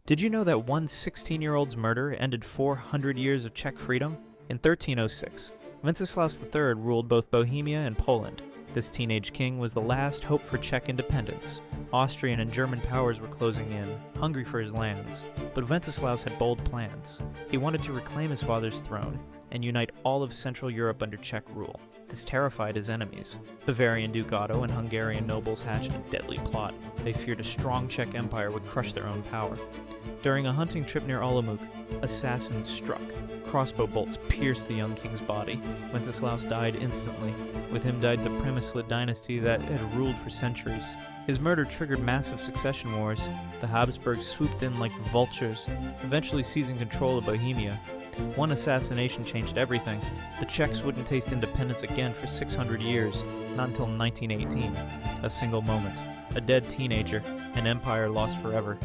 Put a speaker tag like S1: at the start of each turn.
S1: Did you know that one 16-year-old's murder ended 400 years of Czech freedom? In 1306, Wenceslaus III ruled both Bohemia and Poland. This teenage king was the last hope for Czech independence. Austrian and German powers were closing in, hungry for his lands. But Wenceslaus had bold plans. He wanted to reclaim his father's throne and unite all of Central Europe under Czech rule. This terrified his enemies. Bavarian Duke Otto and Hungarian nobles hatched a deadly plot. They feared a strong Czech empire would crush their own power. During a hunting trip near Olomouc, assassins struck. Crossbow bolts pierced the young king's body. Wenceslaus died instantly. With him died the Premysl dynasty that had ruled for centuries. His murder triggered massive succession wars. The Habsburgs swooped in like vultures, eventually seizing control of Bohemia. One assassination changed everything. The Czechs wouldn't taste independence again for 600 years, not until 1918. A single moment. A dead teenager. An empire lost forever.